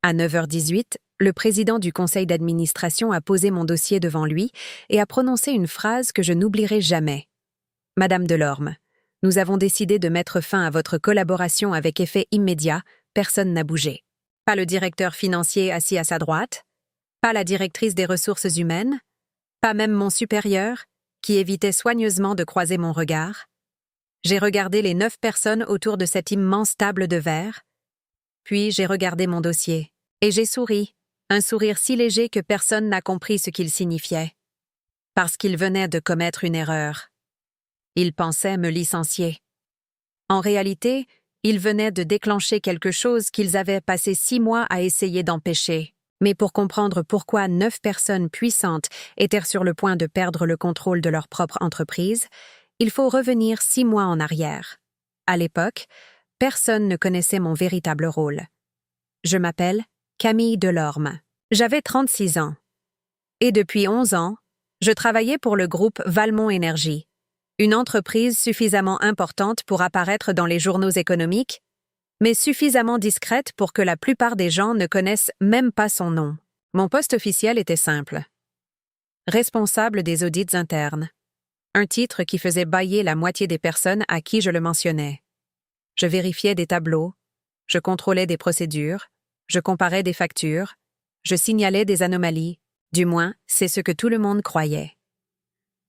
À 9h18, le président du conseil d'administration a posé mon dossier devant lui et a prononcé une phrase que je n'oublierai jamais. « Madame Delorme, nous avons décidé de mettre fin à votre collaboration avec effet immédiat, personne n'a bougé. Pas le directeur financier assis à sa droite, pas la directrice des ressources humaines, pas même mon supérieur, qui évitait soigneusement de croiser mon regard. J'ai regardé les 9 personnes autour de cette immense table de verre, puis j'ai regardé mon dossier, et j'ai souri, un sourire si léger que personne n'a compris ce qu'il signifiait. Parce qu'il venait de commettre une erreur. Il pensait me licencier. En réalité, il venait de déclencher quelque chose qu'ils avaient passé 6 mois à essayer d'empêcher. Mais pour comprendre pourquoi 9 personnes puissantes étaient sur le point de perdre le contrôle de leur propre entreprise, il faut revenir 6 mois en arrière. À l'époque, personne ne connaissait mon véritable rôle. Je m'appelle Camille Delorme. J'avais 36 ans. Et depuis 11 ans, je travaillais pour le groupe Valmont Énergie, une entreprise suffisamment importante pour apparaître dans les journaux économiques, mais suffisamment discrète pour que la plupart des gens ne connaissent même pas son nom. Mon poste officiel était simple. Responsable des audits internes. Un titre qui faisait bâiller la moitié des personnes à qui je le mentionnais. Je vérifiais des tableaux, je contrôlais des procédures, je comparais des factures, je signalais des anomalies, du moins, c'est ce que tout le monde croyait.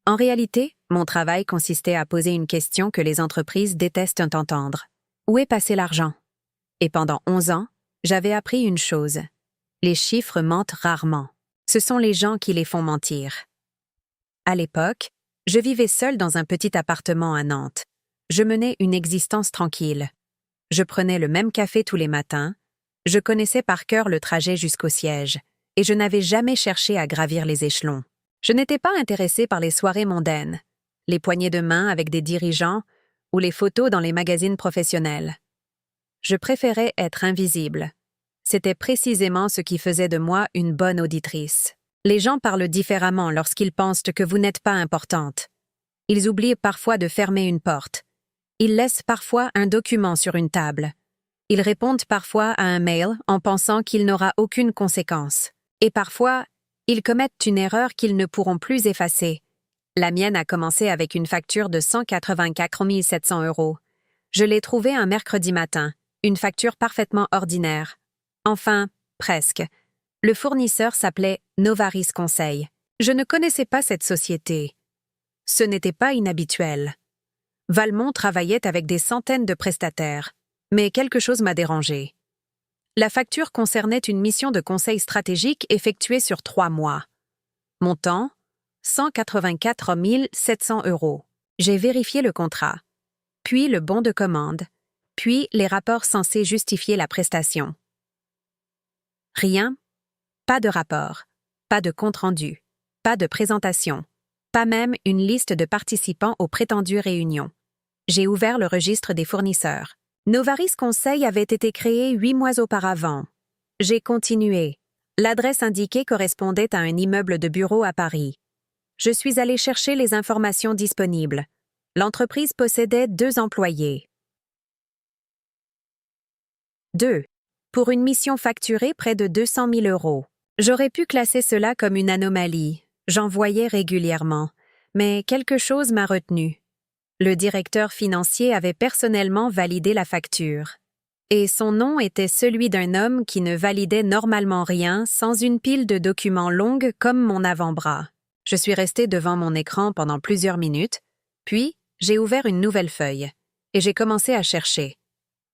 En réalité, mon travail consistait à poser une question que les entreprises détestent entendre. Où est passé l'argent? Et pendant 11 ans, j'avais appris une chose. Les chiffres mentent rarement. Ce sont les gens qui les font mentir. À l'époque, je vivais seule dans un petit appartement à Nantes. Je menais une existence tranquille. Je prenais le même café tous les matins. Je connaissais par cœur le trajet jusqu'au siège. Et je n'avais jamais cherché à gravir les échelons. Je n'étais pas intéressée par les soirées mondaines, les poignées de main avec des dirigeants ou les photos dans les magazines professionnels. Je préférais être invisible. C'était précisément ce qui faisait de moi une bonne auditrice. Les gens parlent différemment lorsqu'ils pensent que vous n'êtes pas importante. Ils oublient parfois de fermer une porte. Ils laissent parfois un document sur une table. Ils répondent parfois à un mail en pensant qu'il n'aura aucune conséquence. Et parfois, ils commettent une erreur qu'ils ne pourront plus effacer. La mienne a commencé avec une facture de 184 700 €. Je l'ai trouvée un mercredi matin, une facture parfaitement ordinaire. Enfin, presque. Le fournisseur s'appelait Novaris Conseil. Je ne connaissais pas cette société. Ce n'était pas inhabituel. Valmont travaillait avec des centaines de prestataires, mais quelque chose m'a dérangé. La facture concernait une mission de conseil stratégique effectuée sur 3 mois. Montant, 184 700 €. J'ai vérifié le contrat, puis le bon de commande, puis les rapports censés justifier la prestation. Rien, pas de rapport, pas de compte-rendu, pas de présentation, pas même une liste de participants aux prétendues réunions. J'ai ouvert le registre des fournisseurs. Novaris Conseil avait été créé 8 mois auparavant. J'ai continué. L'adresse indiquée correspondait à un immeuble de bureau à Paris. Je suis allé chercher les informations disponibles. L'entreprise possédait 2 employés. 2. Pour une mission facturée près de 200 000 €. J'aurais pu classer cela comme une anomalie. J'en voyais régulièrement. Mais quelque chose m'a retenu. Le directeur financier avait personnellement validé la facture. Et son nom était celui d'un homme qui ne validait normalement rien sans une pile de documents longue comme mon avant-bras. Je suis restée devant mon écran pendant plusieurs minutes, puis j'ai ouvert une nouvelle feuille, et j'ai commencé à chercher.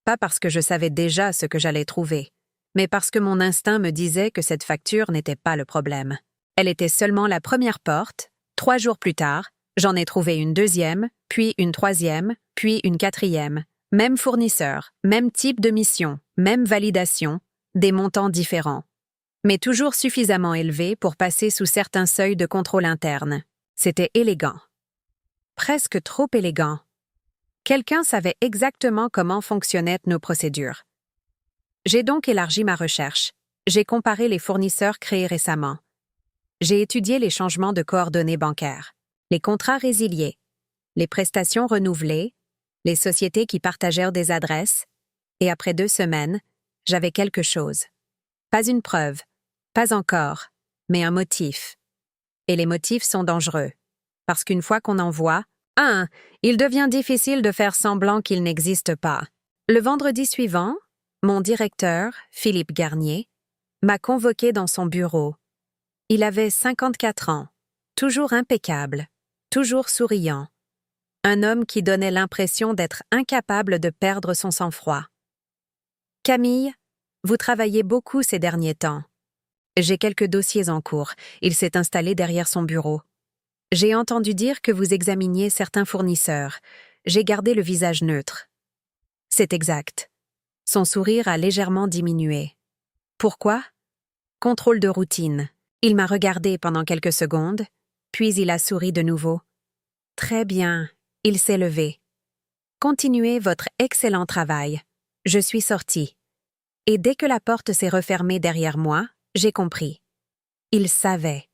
Pas parce que je savais déjà ce que j'allais trouver, mais parce que mon instinct me disait que cette facture n'était pas le problème. Elle était seulement la première porte. 3 jours plus tard, j'en ai trouvé une deuxième, puis une troisième, puis une quatrième. Même fournisseur, même type de mission, même validation, des montants différents. Mais toujours suffisamment élevés pour passer sous certains seuils de contrôle interne. C'était élégant. Presque trop élégant. Quelqu'un savait exactement comment fonctionnaient nos procédures. J'ai donc élargi ma recherche. J'ai comparé les fournisseurs créés récemment. J'ai étudié les changements de coordonnées bancaires, les contrats résiliés, les prestations renouvelées, les sociétés qui partagèrent des adresses, et après 2 semaines, j'avais quelque chose. Pas une preuve, pas encore, mais un motif. Et les motifs sont dangereux. Parce qu'une fois qu'on en voit, il devient difficile de faire semblant qu'il n'existe pas. Le vendredi suivant, mon directeur, Philippe Garnier, m'a convoqué dans son bureau. Il avait 54 ans, toujours impeccable, toujours souriant. Un homme qui donnait l'impression d'être incapable de perdre son sang-froid. « Camille, vous travaillez beaucoup ces derniers temps. J'ai quelques dossiers en cours. » Il s'est installé derrière son bureau. « J'ai entendu dire que vous examiniez certains fournisseurs. J'ai gardé le visage neutre. » C'est exact. Son sourire a légèrement diminué. Pourquoi? Contrôle de routine. Il m'a regardé pendant quelques secondes, puis il a souri de nouveau. Très bien, il s'est levé. Continuez votre excellent travail. Je suis sorti. Et dès que la porte s'est refermée derrière moi, j'ai compris. Il savait.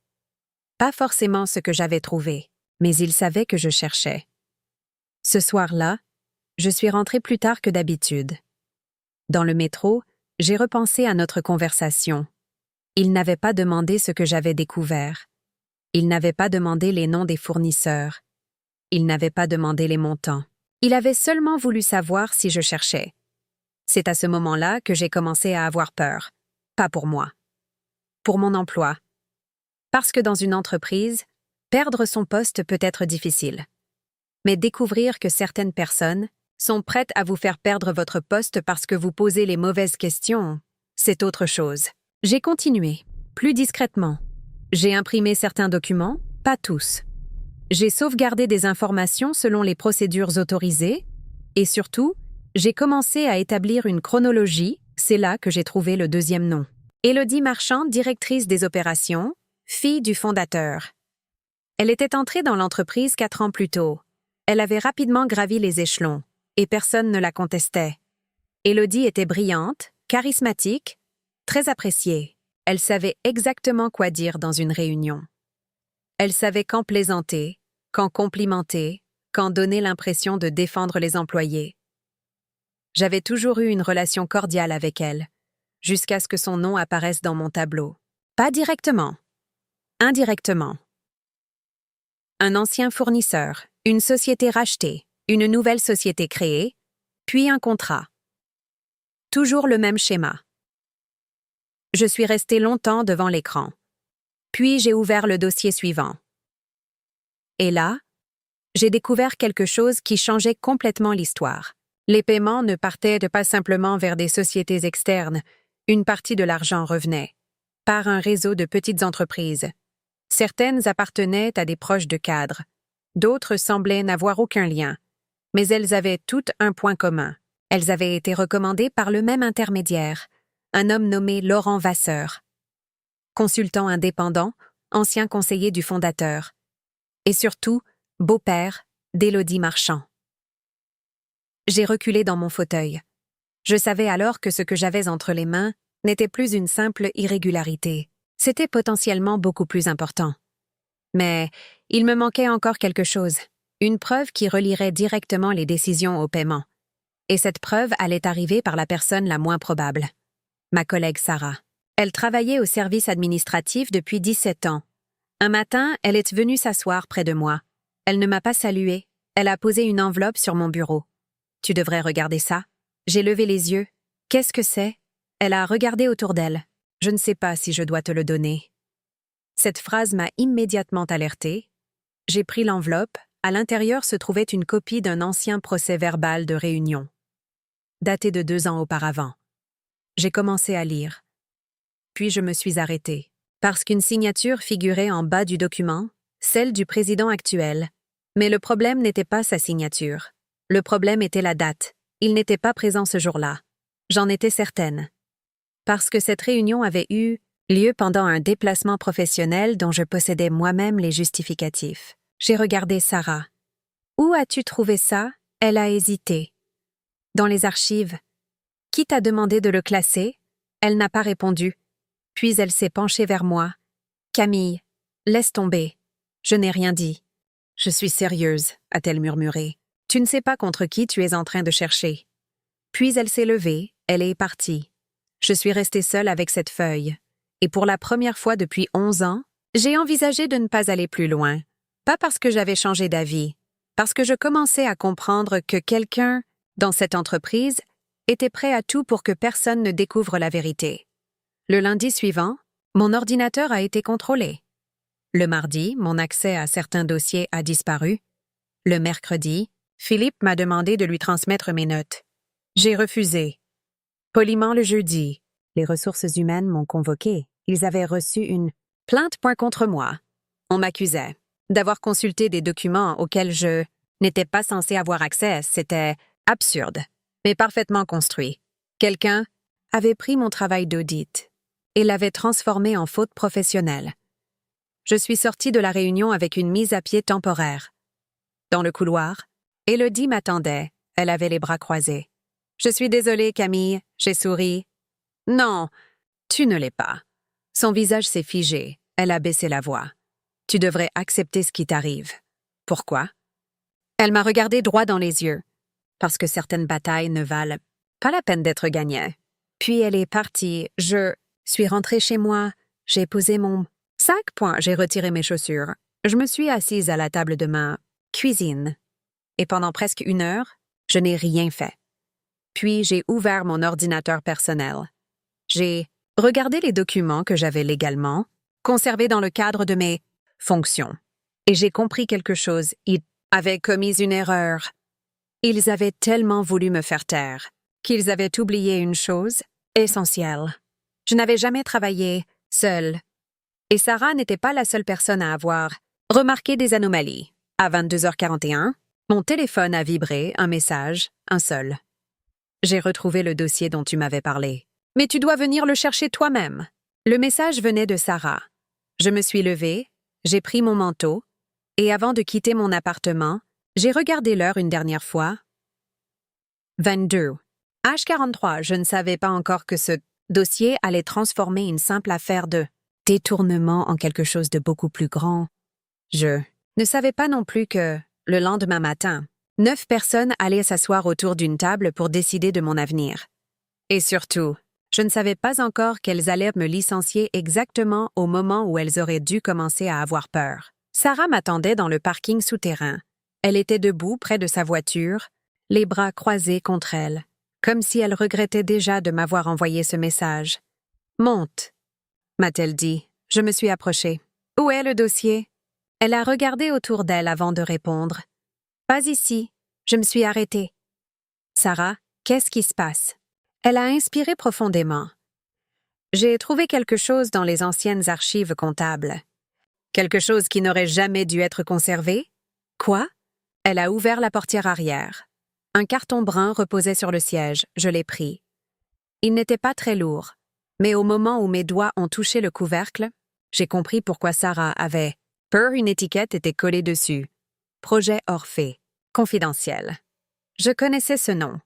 Pas forcément ce que j'avais trouvé, mais il savait que je cherchais. Ce soir-là, je suis rentrée plus tard que d'habitude. Dans le métro, j'ai repensé à notre conversation. Il n'avait pas demandé ce que j'avais découvert. Il n'avait pas demandé les noms des fournisseurs. Il n'avait pas demandé les montants. Il avait seulement voulu savoir si je cherchais. C'est à ce moment-là que j'ai commencé à avoir peur. Pas pour moi. Pour mon emploi. Parce que dans une entreprise, perdre son poste peut être difficile. Mais découvrir que certaines personnes sont prêtes à vous faire perdre votre poste parce que vous posez les mauvaises questions, c'est autre chose. J'ai continué, plus discrètement. J'ai imprimé certains documents, pas tous. J'ai sauvegardé des informations selon les procédures autorisées et surtout, j'ai commencé à établir une chronologie, c'est là que j'ai trouvé le deuxième nom. Élodie Marchand, directrice des opérations, fille du fondateur. Elle était entrée dans l'entreprise 4 ans plus tôt. Elle avait rapidement gravi les échelons, et personne ne la contestait. Élodie était brillante, charismatique, très appréciée. Elle savait exactement quoi dire dans une réunion. Elle savait quand plaisanter, quand complimenter, quand donner l'impression de défendre les employés. J'avais toujours eu une relation cordiale avec elle, jusqu'à ce que son nom apparaisse dans mon tableau. Pas directement. Indirectement. Un ancien fournisseur, une société rachetée, une nouvelle société créée, puis un contrat. Toujours le même schéma. Je suis restée longtemps devant l'écran. Puis j'ai ouvert le dossier suivant. Et là, j'ai découvert quelque chose qui changeait complètement l'histoire. Les paiements ne partaient pas simplement vers des sociétés externes, une partie de l'argent revenait, par un réseau de petites entreprises. Certaines appartenaient à des proches de cadres, d'autres semblaient n'avoir aucun lien, mais elles avaient toutes un point commun. Elles avaient été recommandées par le même intermédiaire, un homme nommé Laurent Vasseur, consultant indépendant, ancien conseiller du fondateur, et surtout, beau-père d'Élodie Marchand. J'ai reculé dans mon fauteuil. Je savais alors que ce que j'avais entre les mains n'était plus une simple irrégularité. C'était potentiellement beaucoup plus important. Mais il me manquait encore quelque chose, une preuve qui relierait directement les décisions au paiement. Et cette preuve allait arriver par la personne la moins probable. Ma collègue Sarah. Elle travaillait au service administratif depuis 17 ans. Un matin, elle est venue s'asseoir près de moi. Elle ne m'a pas saluée. Elle a posé une enveloppe sur mon bureau. « Tu devrais regarder ça. » J'ai levé les yeux. « Qu'est-ce que c'est ?» Elle a regardé autour d'elle. « Je ne sais pas si je dois te le donner. » Cette phrase m'a immédiatement alertée. J'ai pris l'enveloppe. À l'intérieur se trouvait une copie d'un ancien procès-verbal de réunion, daté de 2 ans auparavant. J'ai commencé à lire. Puis je me suis arrêtée, parce qu'une signature figurait en bas du document, celle du président actuel. Mais le problème n'était pas sa signature. Le problème était la date. Il n'était pas présent ce jour-là. J'en étais certaine. Parce que cette réunion avait eu lieu pendant un déplacement professionnel dont je possédais moi-même les justificatifs. J'ai regardé Sarah. « Où as-tu trouvé ça ?» Elle a hésité. « Dans les archives. » « Qui t'a demandé de le classer ?» Elle n'a pas répondu. Puis elle s'est penchée vers moi. « Camille, laisse tomber. » Je n'ai rien dit. « Je suis sérieuse, » a-t-elle murmuré. « Tu ne sais pas contre qui tu es en train de chercher. » Puis elle s'est levée, elle est partie. Je suis restée seule avec cette feuille. Et pour la première fois depuis 11 ans, j'ai envisagé de ne pas aller plus loin. Pas parce que j'avais changé d'avis, parce que je commençais à comprendre que quelqu'un, dans cette entreprise, était prêt à tout pour que personne ne découvre la vérité. Le lundi suivant, mon ordinateur a été contrôlé. Le mardi, mon accès à certains dossiers a disparu. Le mercredi, Philippe m'a demandé de lui transmettre mes notes. J'ai refusé. Poliment le jeudi, les ressources humaines m'ont convoqué. Ils avaient reçu une plainte contre moi. On m'accusait d'avoir consulté des documents auxquels je n'étais pas censée avoir accès. C'était absurde, mais parfaitement construit. Quelqu'un avait pris mon travail d'audit et l'avait transformé en faute professionnelle. Je suis sortie de la réunion avec une mise à pied temporaire. Dans le couloir, Élodie m'attendait. Elle avait les bras croisés. « Je suis désolée, Camille. » J'ai souri. « Non, tu ne l'es pas. » Son visage s'est figé. Elle a baissé la voix. « Tu devrais accepter ce qui t'arrive. » « Pourquoi? » Elle m'a regardé droit dans les yeux. « Parce que certaines batailles ne valent pas la peine d'être gagnées. » Puis elle est partie. Je suis rentrée chez moi. J'ai posé mon sac. J'ai retiré mes chaussures. Je me suis assise à la table de ma cuisine. Et pendant presque 1 heure, je n'ai rien fait. Puis j'ai ouvert mon ordinateur personnel. J'ai regardé les documents que j'avais légalement conservés dans le cadre de mes fonctions. Et j'ai compris quelque chose. Ils avaient commis une erreur. Ils avaient tellement voulu me faire taire qu'ils avaient oublié une chose essentielle. Je n'avais jamais travaillé seule. Et Sarah n'était pas la seule personne à avoir remarqué des anomalies. À 22h41, mon téléphone a vibré, un message, un seul. J'ai retrouvé le dossier dont tu m'avais parlé. Mais tu dois venir le chercher toi-même. Le message venait de Sarah. Je me suis levée, j'ai pris mon manteau, et avant de quitter mon appartement, j'ai regardé l'heure une dernière fois. 22. H43, je ne savais pas encore que ce dossier allait transformer une simple affaire de détournement en quelque chose de beaucoup plus grand. Je ne savais pas non plus que, le lendemain matin, 9 personnes allaient s'asseoir autour d'une table pour décider de mon avenir. Et surtout, je ne savais pas encore qu'elles allaient me licencier exactement au moment où elles auraient dû commencer à avoir peur. Sarah m'attendait dans le parking souterrain. Elle était debout près de sa voiture, les bras croisés contre elle, comme si elle regrettait déjà de m'avoir envoyé ce message. « Monte », m'a-t-elle dit. Je me suis approchée. « Où est le dossier ?» Elle a regardé autour d'elle avant de répondre. « Pas ici. Je me suis arrêtée. »« Sarah, qu'est-ce qui se passe ?» Elle a inspiré profondément. « J'ai trouvé quelque chose dans les anciennes archives comptables. » Quelque chose qui n'aurait jamais dû être conservé? Quoi? Elle a ouvert la portière arrière. Un carton brun reposait sur le siège, je l'ai pris. Il n'était pas très lourd, mais au moment où mes doigts ont touché le couvercle, j'ai compris pourquoi Sarah avait peur. Une étiquette était collée dessus. Projet Orphée, confidentiel. Je connaissais ce nom.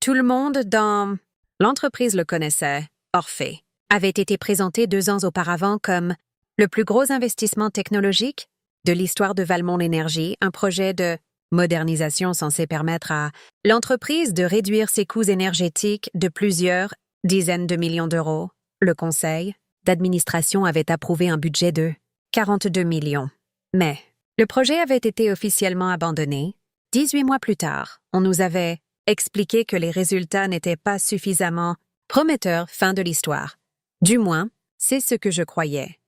Tout le monde dans l'entreprise le connaissait. Orphée avait été présenté 2 ans auparavant comme le plus gros investissement technologique de l'histoire de Valmont Énergie, un projet de modernisation censé permettre à l'entreprise de réduire ses coûts énergétiques de plusieurs dizaines de millions d'euros. Le conseil d'administration avait approuvé un budget de 42 millions. Mais le projet avait été officiellement abandonné. 18 mois plus tard, on nous avait expliqué que les résultats n'étaient pas suffisamment prometteurs. Fin de l'histoire. Du moins, c'est ce que je croyais.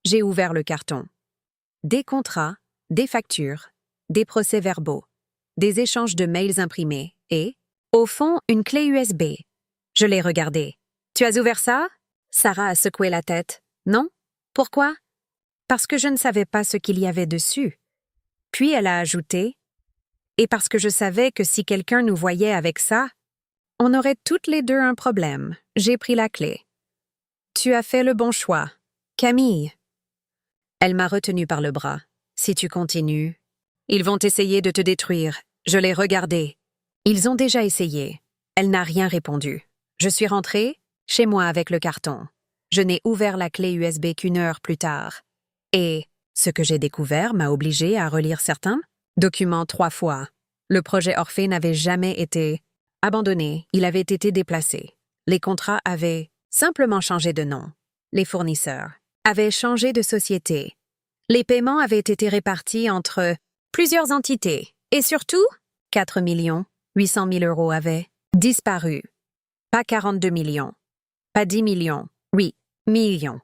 J'ai ouvert le carton. Des contrats, des factures, des procès-verbaux, des échanges de mails imprimés et, au fond, une clé USB. Je l'ai regardée. « Tu as ouvert ça ?» Sarah a secoué la tête. « Non. Pourquoi ?» Parce que je ne savais pas ce qu'il y avait dessus. Puis elle a ajouté « Et parce que je savais que si quelqu'un nous voyait avec ça, on aurait toutes les deux un problème. J'ai pris la clé. »« Tu as fait le bon choix. Camille. » Elle m'a retenue par le bras. « Si tu continues, ils vont essayer de te détruire. » Je l'ai regardée. « Ils ont déjà essayé. » Elle n'a rien répondu. Je suis rentrée chez moi avec le carton. Je n'ai ouvert la clé USB qu'1 heure plus tard. Et ce que j'ai découvert m'a obligée à relire certains documents 3 fois. Le projet Orphée n'avait jamais été abandonné. Il avait été déplacé. Les contrats avaient simplement changé de nom. Les fournisseurs avaient changé de société. Les paiements avaient été répartis entre plusieurs entités. Et surtout, 4 800 000 euros avaient disparu. Pas 42 millions. Pas 10 millions. Oui, millions.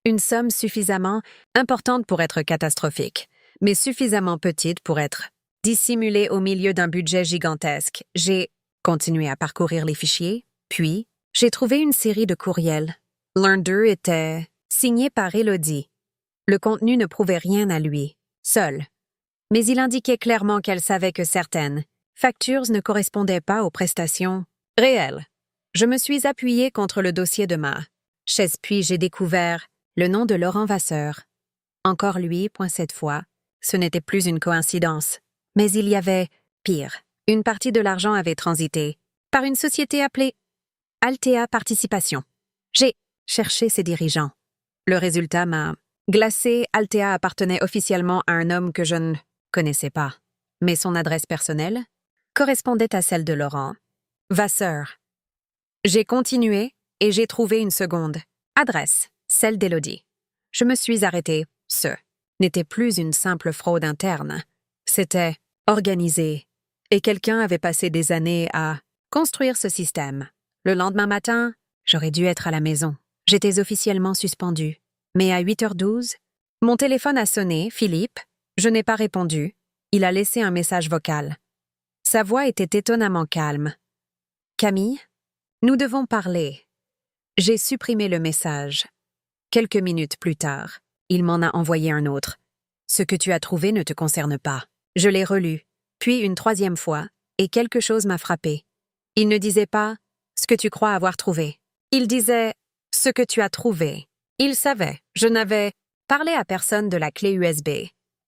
Une somme suffisamment importante pour être catastrophique, mais suffisamment petite pour être dissimulée au milieu d'un budget gigantesque. J'ai continué à parcourir les fichiers, puis j'ai trouvé une série de courriels. L'un d'eux était signé par Élodie. Le contenu ne prouvait rien à lui, seul. Mais il indiquait clairement qu'elle savait que certaines factures ne correspondaient pas aux prestations réelles. Je me suis appuyée contre le dossier de ma chaise puis j'ai découvert le nom de Laurent Vasseur. Encore lui, point cette fois. Ce n'était plus une coïncidence. Mais il y avait pire. Une partie de l'argent avait transité par une société appelée Altea Participation. J'ai cherché ses dirigeants. Le résultat m'a glacé. Altea appartenait officiellement à un homme que je ne connaissais pas. Mais son adresse personnelle correspondait à celle de Laurent Vasseur. J'ai continué et j'ai trouvé une seconde adresse, celle d'Élodie. Je me suis arrêtée. Ce n'était plus une simple fraude interne. C'était organisé. Et quelqu'un avait passé des années à construire ce système. Le lendemain matin, j'aurais dû être à la maison. J'étais officiellement suspendue. Mais à 8h12, mon téléphone a sonné, Philippe. Je n'ai pas répondu. Il a laissé un message vocal. Sa voix était étonnamment calme. Camille, nous devons parler. J'ai supprimé le message. Quelques minutes plus tard, il m'en a envoyé un autre. Ce que tu as trouvé ne te concerne pas. Je l'ai relu, puis une troisième fois, et quelque chose m'a frappé. Il ne disait pas « ce que tu crois avoir trouvé ». Il disait « ce que tu as trouvé ». Il savait, je n'avais parlé à personne de la clé USB.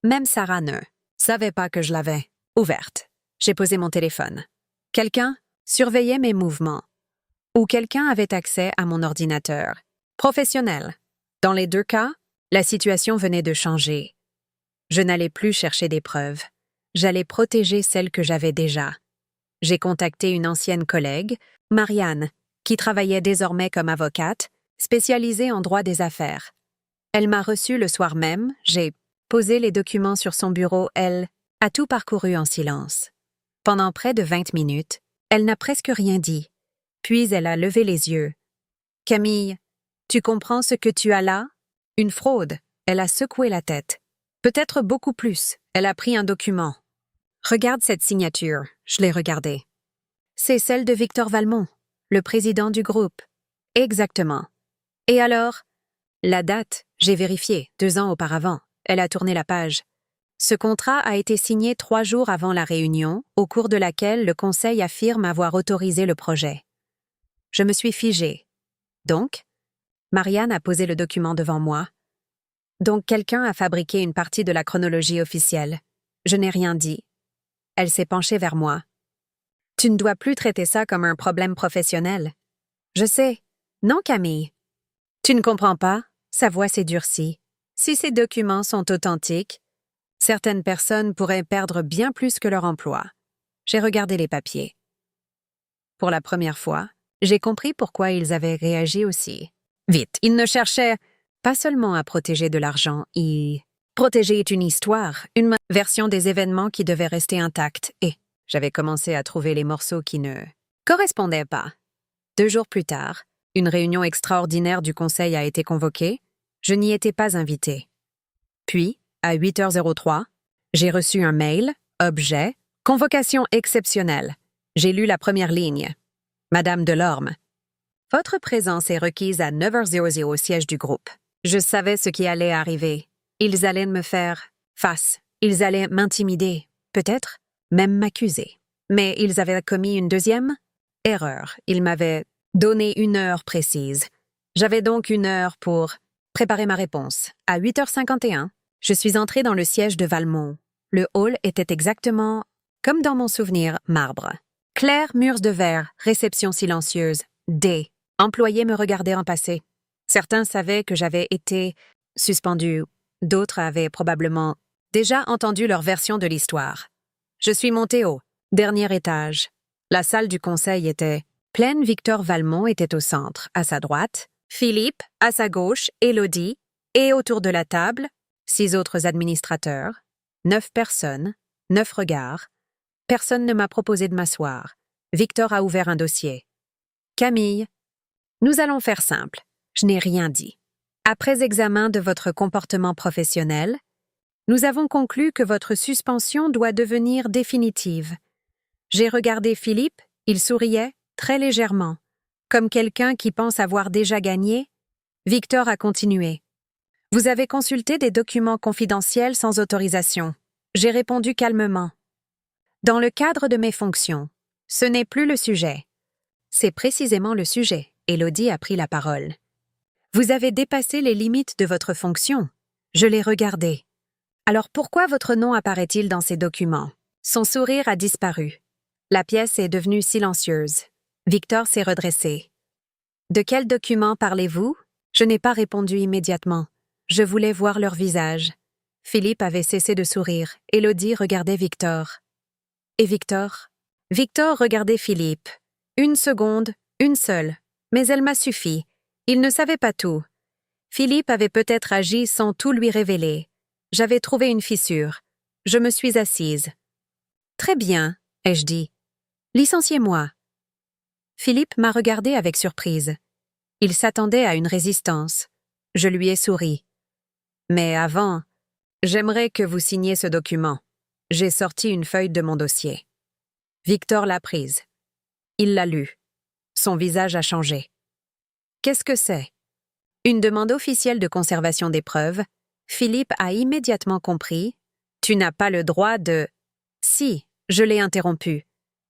Même Sarah ne savait pas que je l'avais ouverte. J'ai posé mon téléphone. Quelqu'un surveillait mes mouvements. Ou quelqu'un avait accès à mon ordinateur. Professionnel. Dans les deux cas, la situation venait de changer. Je n'allais plus chercher des preuves. J'allais protéger celles que j'avais déjà. J'ai contacté une ancienne collègue, Marianne, qui travaillait désormais comme avocate, spécialisée en droit des affaires. Elle m'a reçue le soir même, j'ai posé les documents sur son bureau, elle a tout parcouru en silence. Pendant près de 20 minutes, elle n'a presque rien dit. Puis elle a levé les yeux. « Camille, tu comprends ce que tu as là? Une fraude. » Elle a secoué la tête. « Peut-être beaucoup plus. » Elle a pris un document. « Regarde cette signature. » Je l'ai regardée. « C'est celle de Victor Valmont, le président du groupe. » « Exactement. »« Et alors? » « La date, j'ai vérifié, 2 ans auparavant. » Elle a tourné la page. « Ce contrat a été signé 3 jours avant la réunion, au cours de laquelle le conseil affirme avoir autorisé le projet. » Je me suis figée. « Donc? » Marianne a posé le document devant moi. « Donc quelqu'un a fabriqué une partie de la chronologie officielle. » Je n'ai rien dit. Elle s'est penchée vers moi. « Tu ne dois plus traiter ça comme un problème professionnel. »« Je sais. Non, Camille. »« Tu ne comprends pas? » Sa voix s'est durcie. « Si ces documents sont authentiques, certaines personnes pourraient perdre bien plus que leur emploi. » J'ai regardé les papiers. Pour la première fois, j'ai compris pourquoi ils avaient réagi aussi vite. Ils ne cherchaient pas seulement à protéger de l'argent, ils protégeaient une histoire, une version des événements qui devait rester intacte, et j'avais commencé à trouver les morceaux qui ne correspondaient pas. 2 jours plus tard, une réunion extraordinaire du conseil a été convoquée. Je n'y étais pas invitée. Puis, à 8h03, j'ai reçu un mail, objet, convocation exceptionnelle. J'ai lu la première ligne. Madame Delorme, votre présence est requise à 9h00 au siège du groupe. Je savais ce qui allait arriver. Ils allaient me faire face. Ils allaient m'intimider, peut-être, même m'accuser. Mais ils avaient commis une deuxième erreur. Ils m'avaient donné 1 heure précise. J'avais donc 1 heure pour préparer ma réponse. À 8h51, je suis entrée dans le siège de Valmont. Le hall était exactement comme dans mon souvenir, marbre. Clair, murs de verre, réception silencieuse, D. Employés me regardaient en passer. Certains savaient que j'avais été suspendue. D'autres avaient probablement déjà entendu leur version de l'histoire. Je suis montée au dernier étage. La salle du conseil était Plaine Victor Valmont était au centre, à sa droite, Philippe, à sa gauche, Élodie, et autour de la table, 6 autres administrateurs, 9 personnes, 9 regards. Personne ne m'a proposé de m'asseoir. Victor a ouvert un dossier. Camille, nous allons faire simple. Je n'ai rien dit. Après examen de votre comportement professionnel, nous avons conclu que votre suspension doit devenir définitive. J'ai regardé Philippe, il souriait, très légèrement. Comme quelqu'un qui pense avoir déjà gagné, Victor a continué. Vous avez consulté des documents confidentiels sans autorisation. J'ai répondu calmement. Dans le cadre de mes fonctions, ce n'est plus le sujet. C'est précisément le sujet. Élodie a pris la parole. Vous avez dépassé les limites de votre fonction. Je l'ai regardé. Alors pourquoi votre nom apparaît-il dans ces documents? Son sourire a disparu. La pièce est devenue silencieuse. Victor s'est redressé. De quel document parlez-vous? Je n'ai pas répondu immédiatement. Je voulais voir leur visage. Philippe avait cessé de sourire. Élodie regardait Victor. Et Victor? Victor regardait Philippe. Une seconde, une seule. Mais elle m'a suffi. Il ne savait pas tout. Philippe avait peut-être agi sans tout lui révéler. J'avais trouvé une fissure. Je me suis assise. Très bien, ai-je dit. Licenciez-moi. Philippe m'a regardé avec surprise. Il s'attendait à une résistance. Je lui ai souri. Mais avant, j'aimerais que vous signiez ce document. J'ai sorti une feuille de mon dossier. Victor l'a prise. Il l'a lue. Son visage a changé. Qu'est-ce que c'est? Une demande officielle de conservation des preuves. Philippe a immédiatement compris. Tu n'as pas le droit de... Si, je l'ai interrompu.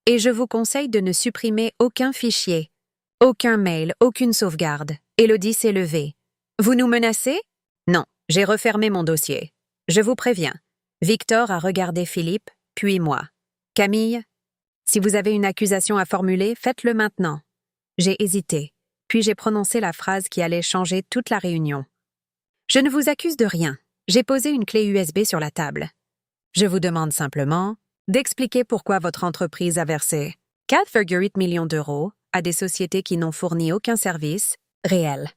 Et je vous conseille de ne supprimer aucun fichier, aucun mail, aucune sauvegarde. Élodie s'est levée. Vous nous menacez? Non, j'ai refermé mon dossier. Je vous préviens. Victor a regardé Philippe, puis moi. Camille, si vous avez une accusation à formuler, faites-le maintenant. J'ai hésité, puis j'ai prononcé la phrase qui allait changer toute la réunion. Je ne vous accuse de rien. J'ai posé une clé USB sur la table. Je vous demande simplement d'expliquer pourquoi votre entreprise a versé 4,8 millions d'euros à des sociétés qui n'ont fourni aucun service réel.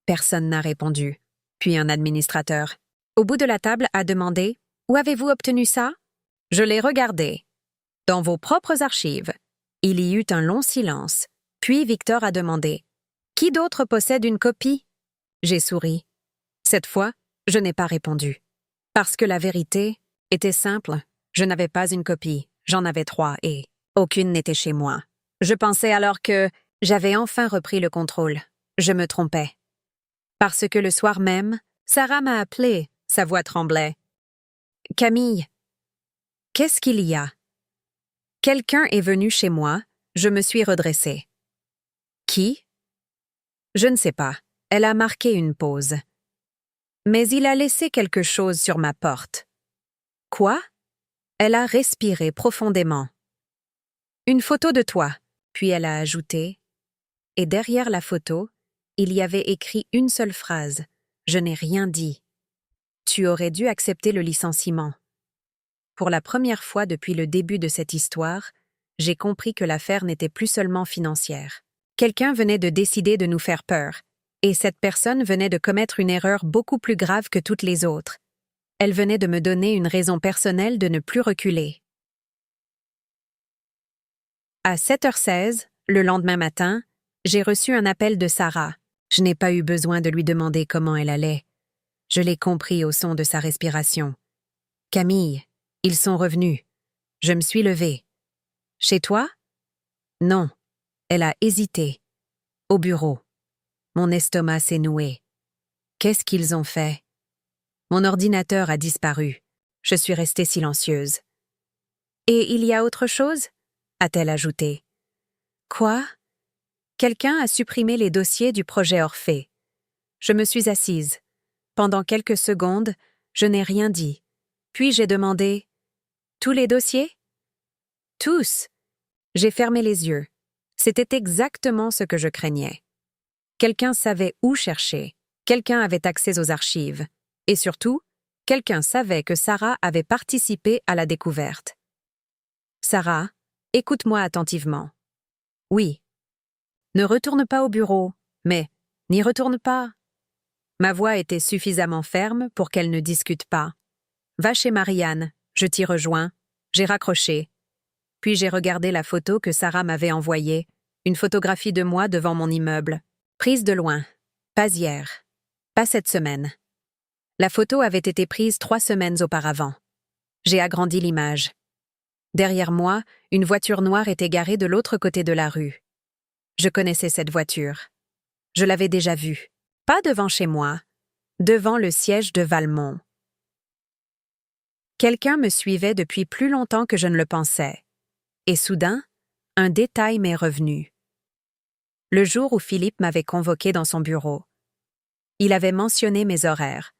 Personne n'a répondu. Puis un administrateur, au bout de la table, a demandé « Où avez-vous obtenu ça ?» Je l'ai regardé. Dans vos propres archives. Il y eut un long silence. Puis Victor a demandé « Qui d'autre possède une copie ?» J'ai souri. Cette fois, je n'ai pas répondu. Parce que la vérité était simple. Je n'avais pas une copie, j'en avais 3 et aucune n'était chez moi. Je pensais alors que j'avais enfin repris le contrôle. Je me trompais. Parce que le soir même, Sarah m'a appelé, sa voix tremblait. « Camille, qu'est-ce qu'il y a ?» Quelqu'un est venu chez moi, je me suis redressée. Qui? Je ne sais pas. Elle a marqué une pause. Mais il a laissé quelque chose sur ma porte. Quoi? Elle a respiré profondément. Une photo de toi, puis elle a ajouté. Et derrière la photo, il y avait écrit une seule phrase. Je n'ai rien dit. Tu aurais dû accepter le licenciement. Pour la première fois depuis le début de cette histoire, j'ai compris que l'affaire n'était plus seulement financière. Quelqu'un venait de décider de nous faire peur, et cette personne venait de commettre une erreur beaucoup plus grave que toutes les autres. Elle venait de me donner une raison personnelle de ne plus reculer. À 7h16, le lendemain matin, j'ai reçu un appel de Sarah. Je n'ai pas eu besoin de lui demander comment elle allait. Je l'ai compris au son de sa respiration. « Camille, ils sont revenus. » Je me suis levée. « Chez toi? » « Non. » Elle a hésité. « Au bureau. » Mon estomac s'est noué. Qu'est-ce qu'ils ont fait? Mon ordinateur a disparu. Je suis restée silencieuse. « Et il y a autre chose? » a-t-elle ajouté. « Quoi? » Quelqu'un a supprimé les dossiers du projet Orphée. Je me suis assise. Pendant quelques secondes, je n'ai rien dit. Puis j'ai demandé « Tous les dossiers? » « Tous. » J'ai fermé les yeux. C'était exactement ce que je craignais. Quelqu'un savait où chercher. Quelqu'un avait accès aux archives. Et surtout, quelqu'un savait que Sarah avait participé à la découverte. « Sarah, écoute-moi attentivement. » « Oui. » Ne retourne pas au bureau. Mais, n'y retourne pas. Ma voix était suffisamment ferme pour qu'elle ne discute pas. Va chez Marianne, je t'y rejoins. J'ai raccroché. Puis j'ai regardé la photo que Sarah m'avait envoyée, une photographie de moi devant mon immeuble. Prise de loin. Pas hier. Pas cette semaine. La photo avait été prise 3 semaines auparavant. J'ai agrandi l'image. Derrière moi, une voiture noire était garée de l'autre côté de la rue. Je connaissais cette voiture. Je l'avais déjà vue. Pas devant chez moi, devant le siège de Valmont. Quelqu'un me suivait depuis plus longtemps que je ne le pensais. Et soudain, un détail m'est revenu. Le jour où Philippe m'avait convoqué dans son bureau. Il avait mentionné mes horaires.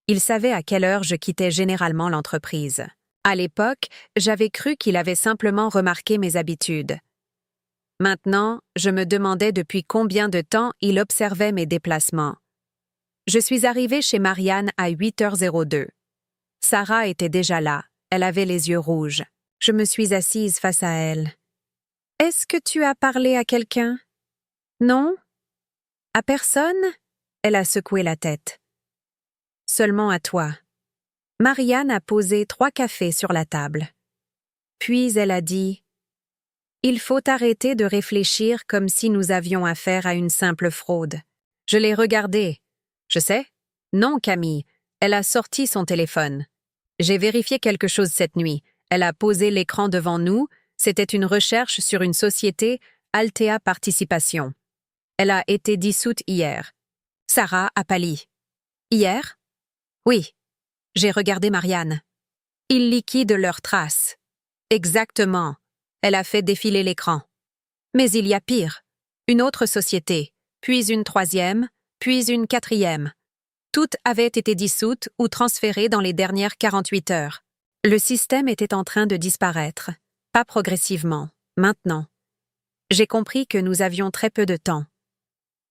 Il savait à quelle heure je quittais généralement l'entreprise. À l'époque, j'avais cru qu'il avait simplement remarqué mes habitudes. Maintenant, je me demandais depuis combien de temps il observait mes déplacements. Je suis arrivée chez Marianne à 8h02. Sarah était déjà là, elle avait les yeux rouges. Je me suis assise face à elle. « Est-ce que tu as parlé à quelqu'un? »« Non? »« À personne ?» Elle a secoué la tête. « Seulement à toi. » Marianne a posé 3 cafés sur la table. Puis elle a dit « Il faut arrêter de réfléchir comme si nous avions affaire à une simple fraude. » Je l'ai regardée. Je sais. Non, Camille. Elle a sorti son téléphone. J'ai vérifié quelque chose cette nuit. Elle a posé l'écran devant nous. C'était une recherche sur une société, Altea Participation. Elle a été dissoute hier. Sarah a pâli. Hier? Oui. J'ai regardé Marianne. Ils liquident leurs traces. Exactement. Elle a fait défiler l'écran. Mais il y a pire. Une autre société, puis une 3e, puis une 4e. Toutes avaient été dissoutes ou transférées dans les dernières 48 heures. Le système était en train de disparaître. Pas progressivement, maintenant. J'ai compris que nous avions très peu de temps.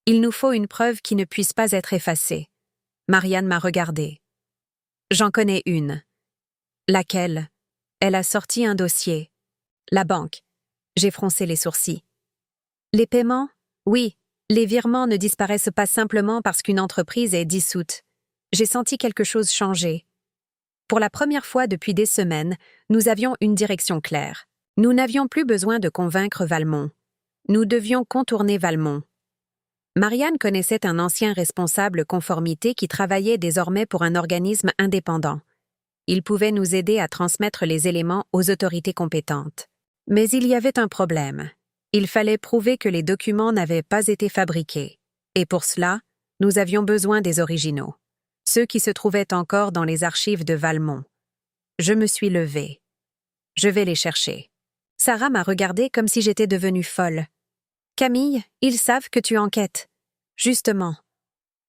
Il nous faut une preuve qui ne puisse pas être effacée. Marianne m'a regardée. J'en connais une. Laquelle? Elle a sorti un dossier. La banque. J'ai froncé les sourcils. Les paiements? Oui, les virements ne disparaissent pas simplement parce qu'une entreprise est dissoute. J'ai senti quelque chose changer. Pour la première fois depuis des semaines, nous avions une direction claire. Nous n'avions plus besoin de convaincre Valmont. Nous devions contourner Valmont. Marianne connaissait un ancien responsable conformité qui travaillait désormais pour un organisme indépendant. Il pouvait nous aider à transmettre les éléments aux autorités compétentes. Mais il y avait un problème. Il fallait prouver que les documents n'avaient pas été fabriqués. Et pour cela, nous avions besoin des originaux. Ceux qui se trouvaient encore dans les archives de Valmont. Je me suis levée. Je vais les chercher. Sarah m'a regardée comme si j'étais devenue folle. Camille, ils savent que tu enquêtes. Justement.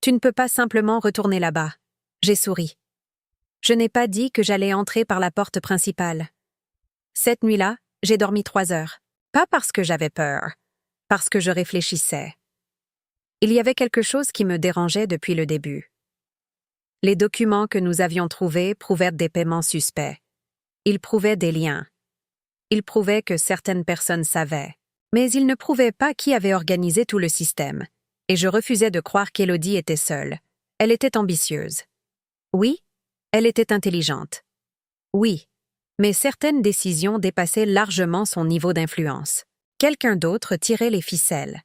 Tu ne peux pas simplement retourner là-bas. J'ai souri. Je n'ai pas dit que j'allais entrer par la porte principale. Cette nuit-là, j'ai dormi 3 heures. Pas parce que j'avais peur, parce que je réfléchissais. Il y avait quelque chose qui me dérangeait depuis le début. Les documents que nous avions trouvés prouvaient des paiements suspects. Ils prouvaient des liens. Ils prouvaient que certaines personnes savaient. Mais ils ne prouvaient pas qui avait organisé tout le système. Et je refusais de croire qu'Élodie était seule. Elle était ambitieuse. Oui, elle était intelligente. Oui, mais certaines décisions dépassaient largement son niveau d'influence. Quelqu'un d'autre tirait les ficelles.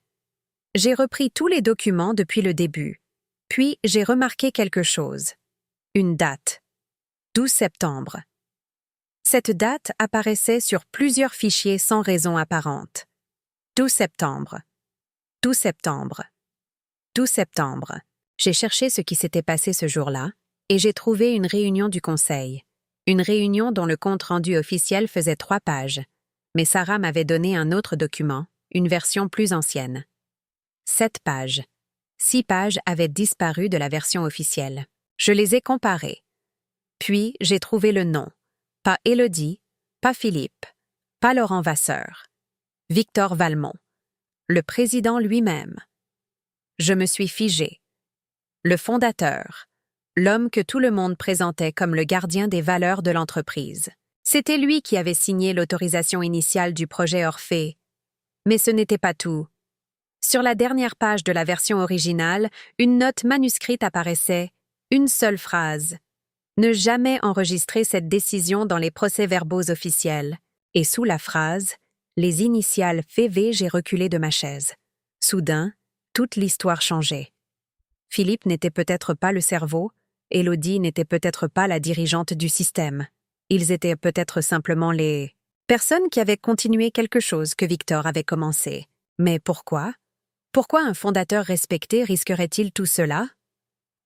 J'ai repris tous les documents depuis le début. Puis j'ai remarqué quelque chose. Une date. 12 septembre. Cette date apparaissait sur plusieurs fichiers sans raison apparente. 12 septembre. 12 septembre. 12 septembre. J'ai cherché ce qui s'était passé ce jour-là, et j'ai trouvé une réunion du conseil. Une réunion dont le compte-rendu officiel faisait 3 pages. Mais Sarah m'avait donné un autre document, une version plus ancienne. 7 pages. 6 pages avaient disparu de la version officielle. Je les ai comparées. Puis, j'ai trouvé le nom. Pas Élodie, pas Philippe, pas Laurent Vasseur. Victor Valmont. Le président lui-même. Je me suis figée. Le fondateur. L'homme que tout le monde présentait comme le gardien des valeurs de l'entreprise. C'était lui qui avait signé l'autorisation initiale du projet Orphée. Mais ce n'était pas tout. Sur la dernière page de la version originale, une note manuscrite apparaissait, une seule phrase. Ne jamais enregistrer cette décision dans les procès-verbaux officiels. Et sous la phrase, les initiales FV, j'ai reculé de ma chaise. Soudain, toute l'histoire changeait. Philippe n'était peut-être pas le cerveau, Élodie n'était peut-être pas la dirigeante du système. Ils étaient peut-être simplement les personnes qui avaient continué quelque chose que Victor avait commencé. Mais pourquoi? Pourquoi un fondateur respecté risquerait-il tout cela?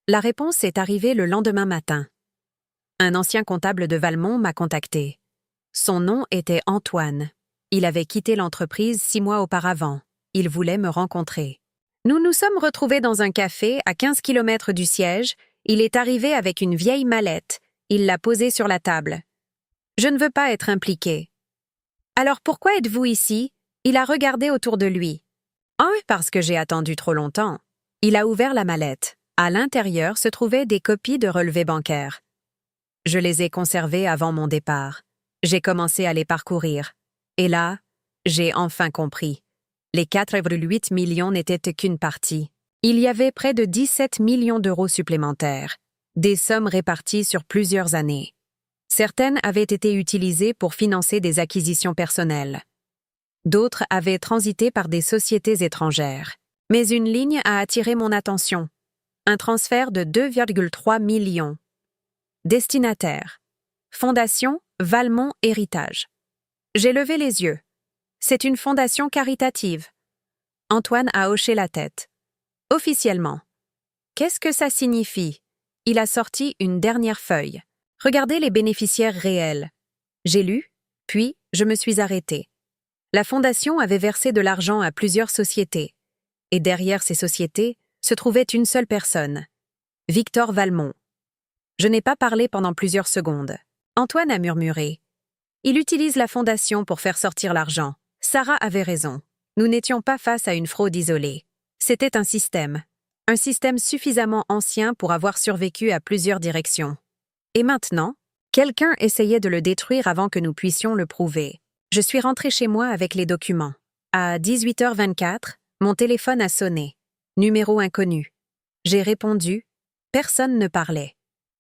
La réponse est arrivée le lendemain matin. Un ancien comptable de Valmont m'a contacté. Son nom était Antoine. Il avait quitté l'entreprise 6 mois auparavant. Il voulait me rencontrer. Nous nous sommes retrouvés dans un café à 15 kilomètres du siège. Il est arrivé avec une vieille mallette. Il l'a posée sur la table. Je ne veux pas être impliqué. Alors pourquoi êtes-vous ici? Il a regardé autour de lui. Oh, parce que j'ai attendu trop longtemps. Il a ouvert la mallette. À l'intérieur se trouvaient des copies de relevés bancaires. Je les ai conservées avant mon départ. J'ai commencé à les parcourir. Et là, j'ai enfin compris. Les 4,8 millions n'étaient qu'une partie. Il y avait près de 17 millions d'euros supplémentaires, des sommes réparties sur plusieurs années. Certaines avaient été utilisées pour financer des acquisitions personnelles. D'autres avaient transité par des sociétés étrangères. Mais une ligne a attiré mon attention. Un transfert de 2,3 millions. Destinataire. Fondation Valmont Héritage. J'ai levé les yeux. C'est une fondation caritative. Antoine a hoché la tête. Officiellement. Qu'est-ce que ça signifie? Il a sorti une dernière feuille. Regardez les bénéficiaires réels. J'ai lu, puis je me suis arrêtée. La fondation avait versé de l'argent à plusieurs sociétés. Et derrière ces sociétés se trouvait une seule personne. Victor Valmont. Je n'ai pas parlé pendant plusieurs secondes. Antoine a murmuré. Il utilise la fondation pour faire sortir l'argent. Sarah avait raison. Nous n'étions pas face à une fraude isolée. C'était un système suffisamment ancien pour avoir survécu à plusieurs directions. Et maintenant, quelqu'un essayait de le détruire avant que nous puissions le prouver. Je suis rentrée chez moi avec les documents. À 18h24, mon téléphone a sonné. Numéro inconnu. J'ai répondu. Personne ne parlait.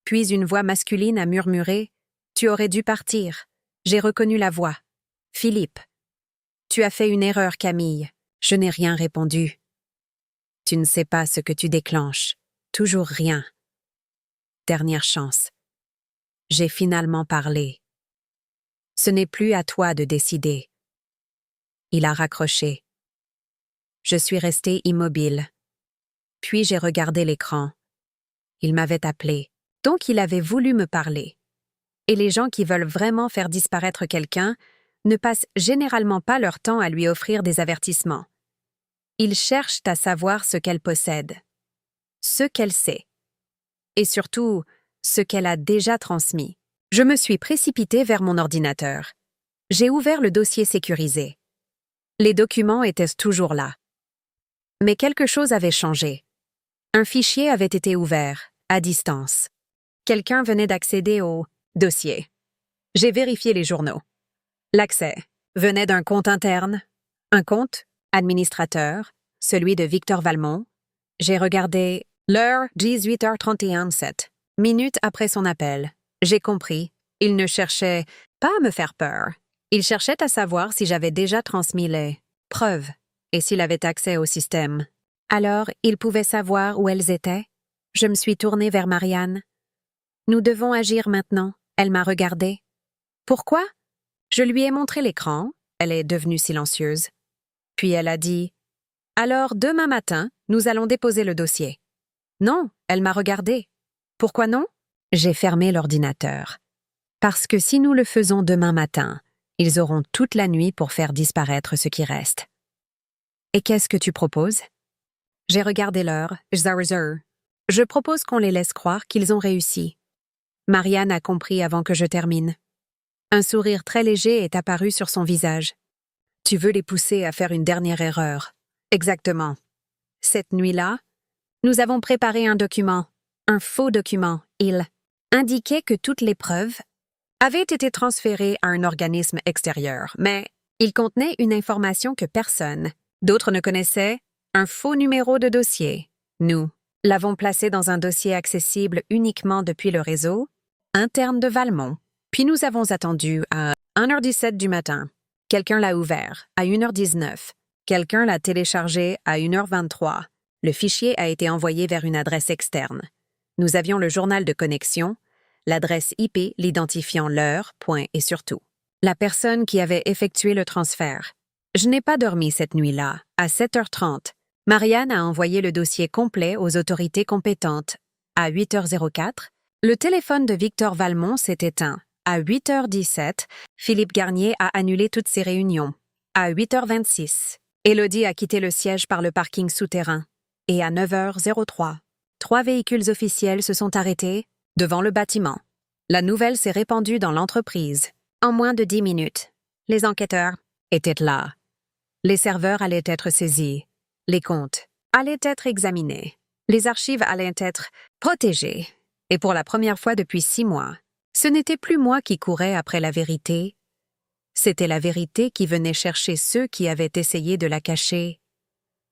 Puis une voix masculine a murmuré « Tu aurais dû partir ». J'ai reconnu la voix. « Philippe. » « Tu as fait une erreur, Camille. » Je n'ai rien répondu. « Tu ne sais pas ce que tu déclenches. Toujours rien. » Dernière chance. J'ai finalement parlé. « Ce n'est plus à toi de décider. » Il a raccroché. Je suis restée immobile. Puis j'ai regardé l'écran. Il m'avait appelé. Donc il avait voulu me parler. Et les gens qui veulent vraiment faire disparaître quelqu'un ne passent généralement pas leur temps à lui offrir des avertissements. Ils cherchent à savoir ce qu'elle possède, ce qu'elle sait, et surtout ce qu'elle a déjà transmis. Je me suis précipitée vers mon ordinateur. J'ai ouvert le dossier sécurisé. Les documents étaient toujours là. Mais quelque chose avait changé. Un fichier avait été ouvert, à distance. Quelqu'un venait d'accéder au dossier. J'ai vérifié les journaux. L'accès venait d'un compte interne, un compte administrateur, celui de Victor Valmont. J'ai regardé l'heure 18h31, minutes après son appel. J'ai compris, il ne cherchait pas à me faire peur. Il cherchait à savoir si j'avais déjà transmis les preuves et s'il avait accès au système. Alors, il pouvait savoir où elles étaient. Je me suis tournée vers Marianne. Nous devons agir maintenant. Elle m'a regardée. Pourquoi? Je lui ai montré l'écran. Elle est devenue silencieuse. Puis elle a dit « Alors, demain matin, nous allons déposer le dossier. » Non, elle m'a regardée. Pourquoi non? J'ai fermé l'ordinateur. Parce que si nous le faisons demain matin, ils auront toute la nuit pour faire disparaître ce qui reste. Et qu'est-ce que tu proposes? J'ai regardé l'heure. Je propose qu'on les laisse croire qu'ils ont réussi. Marianne a compris avant que je termine. Un sourire très léger est apparu sur son visage. Tu veux les pousser à faire une dernière erreur. Exactement. Cette nuit-là, nous avons préparé un document, un faux document. Il indiquait que toutes les preuves avaient été transférées à un organisme extérieur, mais il contenait une information que personne d'autre ne connaissait Un faux numéro de dossier. Nous l'avons placé dans un dossier accessible uniquement depuis le réseau interne de Valmont. Puis nous avons attendu à 1h17 du matin. Quelqu'un l'a ouvert à 1h19. Quelqu'un l'a téléchargé à 1h23. Le fichier a été envoyé vers une adresse externe. Nous avions le journal de connexion, l'adresse IP l'identifiant l'heure, point et surtout la personne qui avait effectué le transfert. Je n'ai pas dormi cette nuit-là. À 7h30, Marianne a envoyé le dossier complet aux autorités compétentes. À 8h04, le téléphone de Victor Valmont s'est éteint. À 8h17, Philippe Garnier a annulé toutes ses réunions. À 8h26, Élodie a quitté le siège par le parking souterrain. Et à 9h03, 3 véhicules officiels se sont arrêtés devant le bâtiment. La nouvelle s'est répandue dans l'entreprise. En moins de 10 minutes, les enquêteurs étaient là. Les serveurs allaient être saisis. Les comptes allaient être examinés. Les archives allaient être protégées. Et pour la première fois depuis 6 mois, ce n'était plus moi qui courais après la vérité. C'était la vérité qui venait chercher ceux qui avaient essayé de la cacher.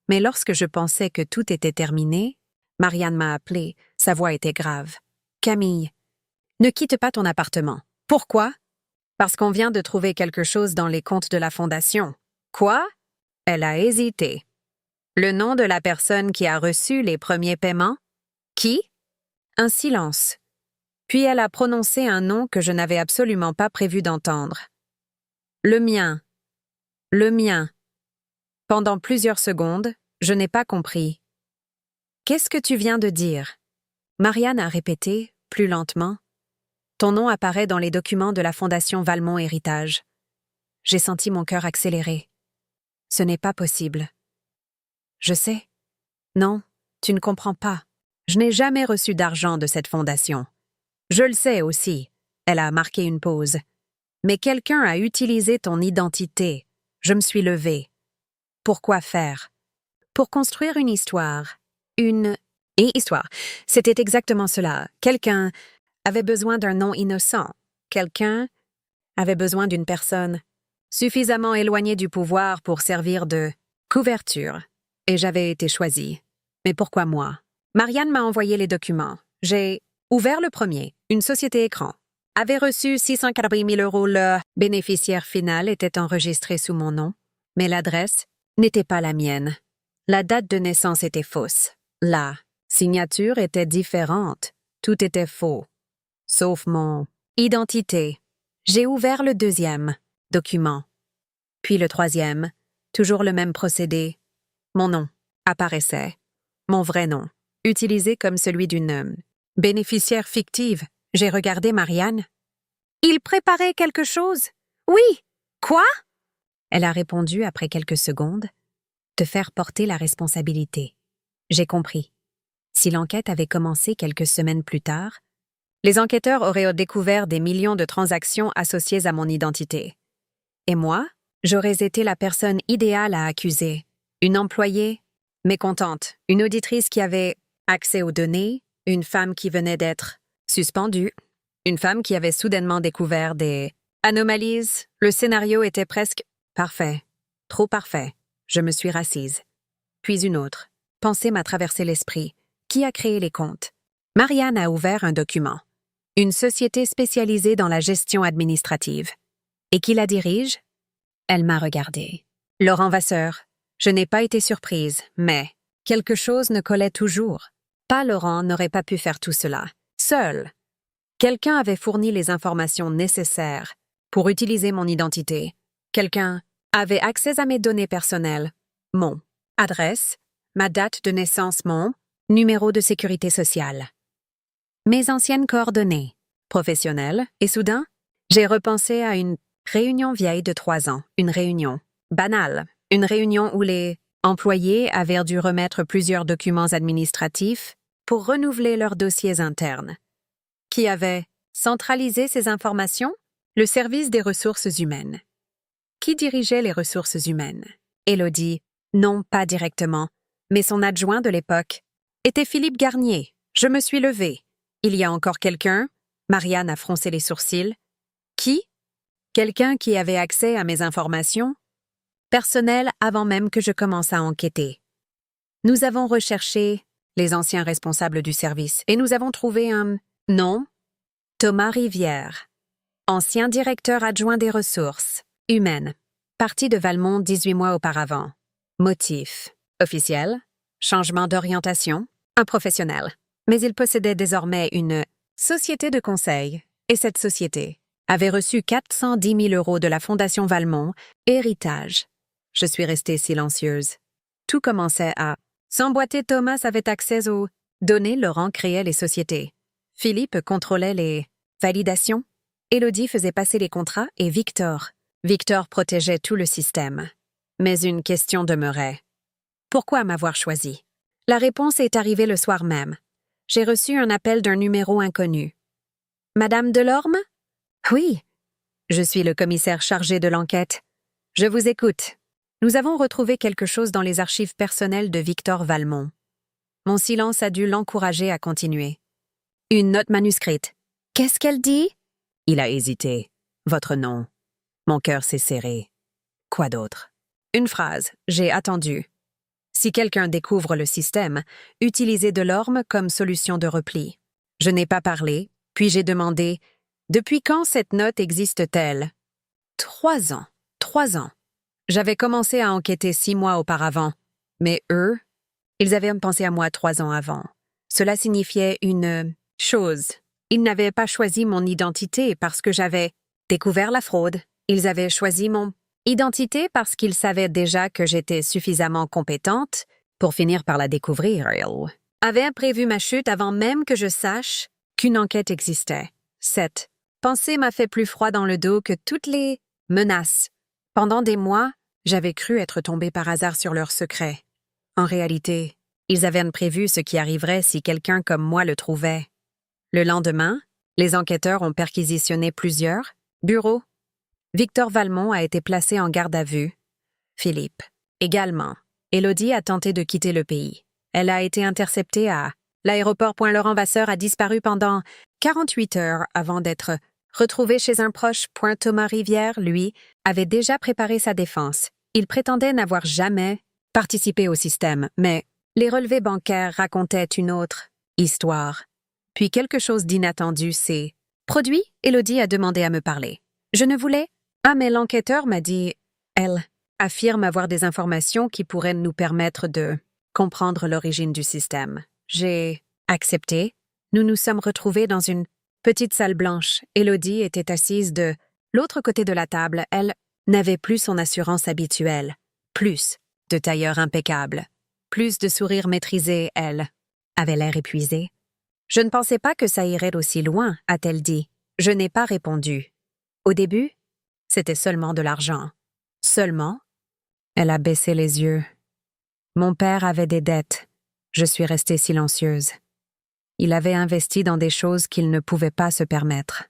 Mais lorsque je pensais que tout était terminé, Marianne m'a appelé. Sa voix était grave. « Camille, ne quitte pas ton appartement. » « Pourquoi? » « Parce qu'on vient de trouver quelque chose dans les comptes de la Fondation. »« Quoi? » Elle a hésité. « Le nom de la personne qui a reçu les premiers paiements? »« Qui? » Un silence. Puis elle a prononcé un nom que je n'avais absolument pas prévu d'entendre. « Le mien. Le mien. » Pendant plusieurs secondes, je n'ai pas compris. « Qu'est-ce que tu viens de dire? » Marianne a répété, plus lentement. « Ton nom apparaît dans les documents de la Fondation Valmont Héritage. » J'ai senti mon cœur accélérer. Ce n'est pas possible. Je sais. Non, tu ne comprends pas. Je n'ai jamais reçu d'argent de cette fondation. Je le sais aussi. Elle a marqué une pause. Mais quelqu'un a utilisé ton identité. Je me suis levée. Pourquoi faire? Pour construire une histoire. Une histoire. C'était exactement cela. Quelqu'un avait besoin d'un nom innocent. Quelqu'un avait besoin d'une personne suffisamment éloignée du pouvoir pour servir de couverture. Et j'avais été choisie. Mais pourquoi moi? Marianne m'a envoyé les documents. J'ai ouvert le premier, une société écran. Avait reçu 680 000 euros. Le bénéficiaire final était enregistré sous mon nom, mais l'adresse n'était pas la mienne. La date de naissance était fausse. La signature était différente. Tout était faux. Sauf mon identité. J'ai ouvert le deuxième document. Puis le troisième, toujours le même procédé. Mon nom apparaissait. Mon vrai nom, utilisé comme celui d'une bénéficiaire fictive. J'ai regardé Marianne. « Il préparait quelque chose? Oui. Quoi? » Elle a répondu après quelques secondes. « Te faire porter la responsabilité. » J'ai compris. Si l'enquête avait commencé quelques semaines plus tard, les enquêteurs auraient découvert des millions de transactions associées à mon identité. Et moi, j'aurais été la personne idéale à accuser. Une employée mécontente, une auditrice qui avait accès aux données, une femme qui venait d'être suspendue, une femme qui avait soudainement découvert des anomalies. Le scénario était presque parfait, trop parfait. Je me suis rassise. Puis une autre pensée m'a traversé l'esprit. Qui a créé les comptes? Marianne a ouvert un document. Une société spécialisée dans la gestion administrative. Et qui la dirige? Elle m'a regardée. Laurent Vasseur. Je n'ai pas été surprise, mais quelque chose ne collait toujours. Pas Laurent n'aurait pas pu faire tout cela. Seul. Quelqu'un avait fourni les informations nécessaires pour utiliser mon identité. Quelqu'un avait accès à mes données personnelles. Mon adresse, ma date de naissance, mon numéro de sécurité sociale. Mes anciennes coordonnées, professionnelles, et soudain, j'ai repensé à une réunion vieille de 3 ans, une réunion banale, une réunion où les employés avaient dû remettre plusieurs documents administratifs pour renouveler leurs dossiers internes. Qui avait centralisé ces informations? Le service des ressources humaines. Qui dirigeait les ressources humaines? Élodie, non pas directement, mais son adjoint de l'époque, était Philippe Garnier. Je me suis levée. Il y a encore quelqu'un? Marianne a froncé les sourcils. Qui? Quelqu'un qui avait accès à mes informations personnelles avant même que je commence à enquêter. Nous avons recherché les anciens responsables du service et nous avons trouvé un nom, Thomas Rivière, ancien directeur adjoint des ressources humaines, parti de Valmont 18 mois auparavant. Motif officiel, changement d'orientation, un professionnel. Mais il possédait désormais une société de conseil, et cette société avait reçu 410 000 € de la Fondation Valmont, héritage. Je suis restée silencieuse. Tout commençait à s'emboîter. Thomas avait accès aux données. Laurent créait les sociétés. Philippe contrôlait les validations. Élodie faisait passer les contrats et Victor protégeait tout le système. Mais une question demeurait. Pourquoi m'avoir choisi? La réponse est arrivée le soir même. J'ai reçu un appel d'un numéro inconnu. Madame Delorme? Oui. Je suis le commissaire chargé de l'enquête. Je vous écoute. Nous avons retrouvé quelque chose dans les archives personnelles de Victor Valmont. Mon silence a dû l'encourager à continuer. Une note manuscrite. Qu'est-ce qu'elle dit? Il a hésité. Votre nom. Mon cœur s'est serré. Quoi d'autre? Une phrase. J'ai attendu. Si quelqu'un découvre le système, utilisez Delorme comme solution de repli. Je n'ai pas parlé, puis j'ai demandé « Depuis quand cette note existe-t-elle » 3 ans. 3 ans. J'avais commencé à enquêter 6 mois auparavant, mais eux, ils avaient pensé à moi 3 ans avant. Cela signifiait une chose. Ils n'avaient pas choisi mon identité parce que j'avais découvert la fraude. Ils avaient choisi mon identité parce qu'ils savaient déjà que j'étais suffisamment compétente pour finir par la découvrir. Ils avaient prévu ma chute avant même que je sache qu'une enquête existait. Cette pensée m'a fait plus froid dans le dos que toutes les menaces. Pendant des mois, j'avais cru être tombée par hasard sur leur secret. En réalité, ils avaient prévu ce qui arriverait si quelqu'un comme moi le trouvait. Le lendemain, les enquêteurs ont perquisitionné plusieurs bureaux. Victor Valmont a été placé en garde à vue. Philippe, également. Élodie a tenté de quitter le pays. Elle a été interceptée à l'aéroport. Laurent Vasseur a disparu pendant 48 heures avant d'être retrouvé chez un proche. Thomas Rivière, lui, avait déjà préparé sa défense. Il prétendait n'avoir jamais participé au système, mais les relevés bancaires racontaient une autre histoire. Puis quelque chose d'inattendu s'est produit. Élodie a demandé à me parler. Je ne voulais. Ah, mais l'enquêteur m'a dit, elle affirme avoir des informations qui pourraient nous permettre de comprendre l'origine du système. J'ai accepté. Nous nous sommes retrouvés dans une petite salle blanche. Élodie était assise de l'autre côté de la table. Elle n'avait plus son assurance habituelle, plus de tailleur impeccable, plus de sourire maîtrisé. Elle avait l'air épuisée. Je ne pensais pas que ça irait aussi loin, a-t-elle dit. Je n'ai pas répondu. Au début, c'était seulement de l'argent. Seulement? Elle a baissé les yeux. Mon père avait des dettes. Je suis restée silencieuse. Il avait investi dans des choses qu'il ne pouvait pas se permettre.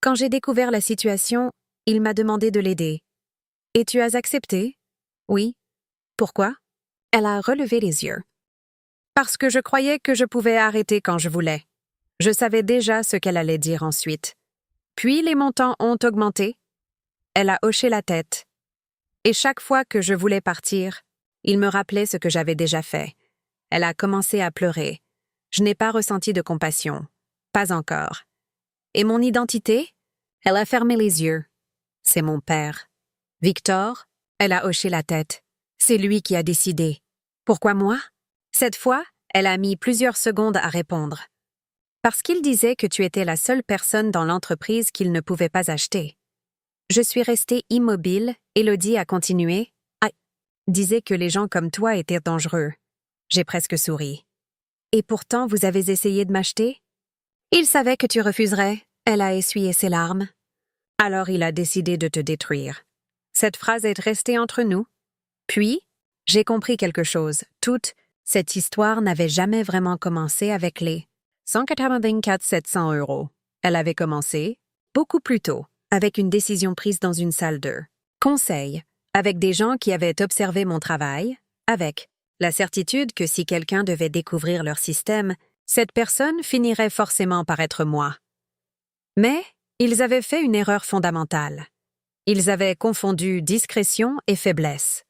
Quand j'ai découvert la situation, il m'a demandé de l'aider. Et tu as accepté? Oui. Pourquoi? Elle a relevé les yeux. Parce que je croyais que je pouvais arrêter quand je voulais. Je savais déjà ce qu'elle allait dire ensuite. Puis les montants ont augmenté. Elle a hoché la tête. Et chaque fois que je voulais partir, il me rappelait ce que j'avais déjà fait. Elle a commencé à pleurer. Je n'ai pas ressenti de compassion. Pas encore. Et mon identité? Elle a fermé les yeux. C'est mon père. Victor? Elle a hoché la tête. C'est lui qui a décidé. Pourquoi moi? Cette fois, elle a mis plusieurs secondes à répondre. Parce qu'il disait que tu étais la seule personne dans l'entreprise qu'il ne pouvait pas acheter. Je suis restée immobile. Élodie a continué. Disait que les gens comme toi étaient dangereux. J'ai presque souri. Et pourtant, vous avez essayé de m'acheter? Il savait que tu refuserais. Elle a essuyé ses larmes. Alors il a décidé de te détruire. Cette phrase est restée entre nous. Puis, j'ai compris quelque chose. Toute cette histoire n'avait jamais vraiment commencé avec les 184 700 €. Elle avait commencé, beaucoup plus tôt, avec une décision prise dans une salle de conseil, avec des gens qui avaient observé mon travail, avec la certitude que si quelqu'un devait découvrir leur système, cette personne finirait forcément par être moi. Mais ils avaient fait une erreur fondamentale. Ils avaient confondu discrétion et faiblesse.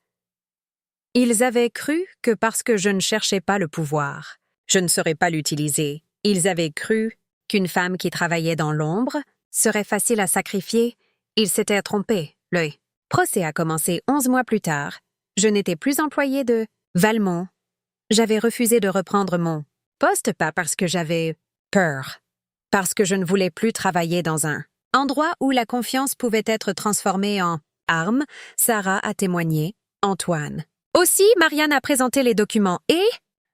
Ils avaient cru que parce que je ne cherchais pas le pouvoir, je ne saurais pas l'utiliser. Ils avaient cru qu'une femme qui travaillait dans l'ombre serait facile à sacrifier. Ils s'étaient trompés. Le procès a commencé 11 mois plus tard. Je n'étais plus employée de Valmont. J'avais refusé de reprendre mon poste, pas parce que j'avais peur, parce que je ne voulais plus travailler dans un endroit où la confiance pouvait être transformée en arme. Sarah a témoigné. Antoine. Aussi, Marianne a présenté les documents et,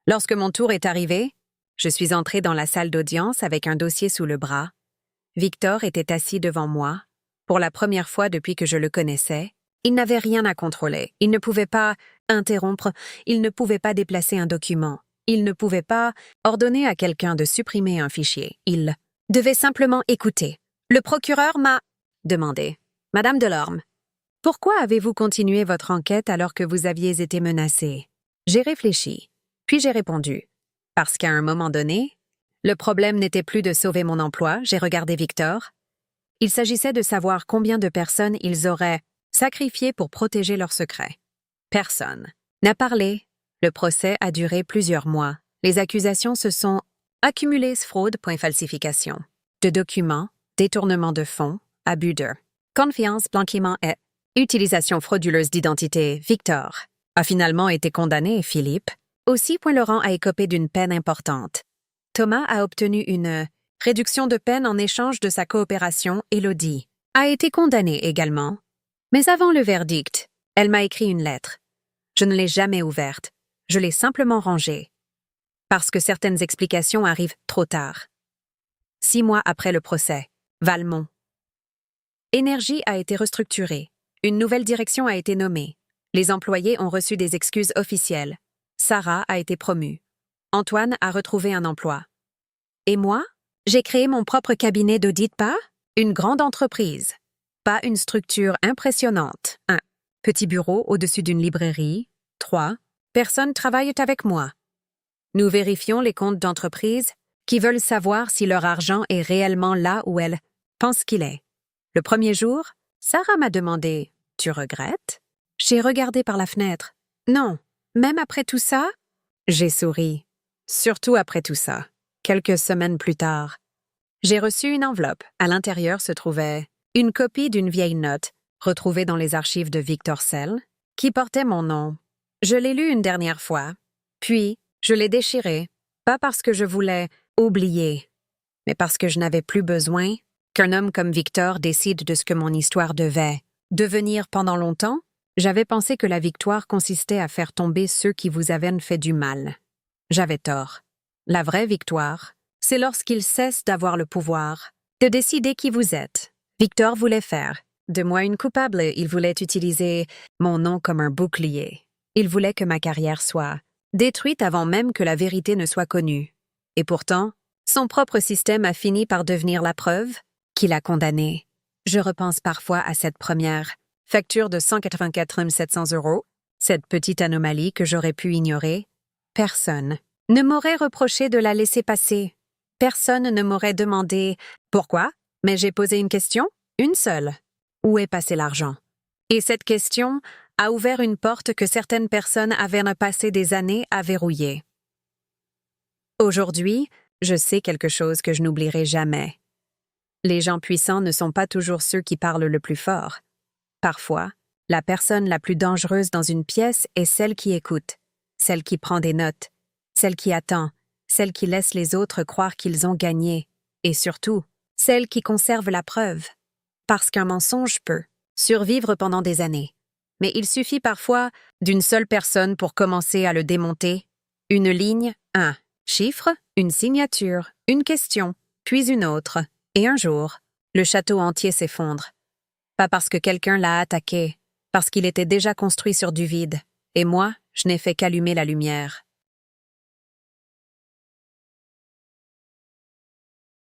lorsque mon tour est arrivé, je suis entrée dans la salle d'audience avec un dossier sous le bras. Victor était assis devant moi. Pour la première fois depuis que je le connaissais, il n'avait rien à contrôler. Il ne pouvait pas interrompre, il ne pouvait pas déplacer un document, il ne pouvait pas ordonner à quelqu'un de supprimer un fichier. Il devait simplement écouter. Le procureur m'a demandé. « Madame Delorme, pourquoi avez-vous continué votre enquête alors que vous aviez été menacée ?» J'ai réfléchi, puis j'ai répondu. Parce qu'à un moment donné, le problème n'était plus de sauver mon emploi, j'ai regardé Victor. Il s'agissait de savoir combien de personnes ils auraient sacrifiées pour protéger leur secret. Personne n'a parlé. Le procès a duré plusieurs mois. Les accusations se sont accumulées: fraude, falsification de documents, détournement de fonds, abus de confiance, blanchiment et utilisation frauduleuse d'identité. Victor a finalement été condamné et Philippe aussi. Laurent a écopé d'une peine importante. Thomas a obtenu une réduction de peine en échange de sa coopération. Élodie a été condamnée également. Mais avant le verdict, elle m'a écrit une lettre. Je ne l'ai jamais ouverte. Je l'ai simplement rangée. Parce que certaines explications arrivent trop tard. 6 mois après le procès, Valmont. Énergie a été restructurée. Une nouvelle direction a été nommée. Les employés ont reçu des excuses officielles. Sarah a été promue. Antoine a retrouvé un emploi. Et moi, j'ai créé mon propre cabinet d'audit, pas une grande entreprise, pas une structure impressionnante. 1. Petit bureau au-dessus d'une librairie. 3. Personnes travaillent avec moi. Nous vérifions les comptes d'entreprises qui veulent savoir si leur argent est réellement là où elles pensent qu'il est. Le premier jour, Sarah m'a demandé « Tu regrettes ?» J'ai regardé par la fenêtre. « Non, même après tout ça ?» J'ai souri. Surtout après tout ça. Quelques semaines plus tard, j'ai reçu une enveloppe. À l'intérieur se trouvait une copie d'une vieille note retrouvée dans les archives de Victor Sell qui portait mon nom. Je l'ai lue une dernière fois, puis je l'ai déchirée, pas parce que je voulais oublier, mais parce que je n'avais plus besoin qu'un homme comme Victor décide de ce que mon histoire devait devenir. Pendant longtemps, j'avais pensé que la victoire consistait à faire tomber ceux qui vous avaient fait du mal. J'avais tort. La vraie victoire, c'est lorsqu'ils cessent d'avoir le pouvoir de décider qui vous êtes. Victor voulait faire de moi une coupable. Il voulait utiliser mon nom comme un bouclier. Il voulait que ma carrière soit détruite avant même que la vérité ne soit connue. Et pourtant, son propre système a fini par devenir la preuve qu'il a condamné. Je repense parfois à cette première facture de 184 700 €, cette petite anomalie que j'aurais pu ignorer. Personne ne m'aurait reproché de la laisser passer. Personne ne m'aurait demandé « Pourquoi ?» Mais j'ai posé une question, une seule. Où est passé l'argent? Et cette question a ouvert une porte que certaines personnes avaient passé des années à verrouiller. Aujourd'hui, je sais quelque chose que je n'oublierai jamais. Les gens puissants ne sont pas toujours ceux qui parlent le plus fort. Parfois, la personne la plus dangereuse dans une pièce est celle qui écoute, celle qui prend des notes, celle qui attend, celle qui laisse les autres croire qu'ils ont gagné, et surtout, celle qui conserve la preuve. Parce qu'un mensonge peut survivre pendant des années. Mais il suffit parfois d'une seule personne pour commencer à le démonter. Une ligne, un chiffre, une signature, une question, puis une autre. Et un jour, le château entier s'effondre. Pas parce que quelqu'un l'a attaqué, parce qu'il était déjà construit sur du vide. Et moi, je n'ai fait qu'allumer la lumière.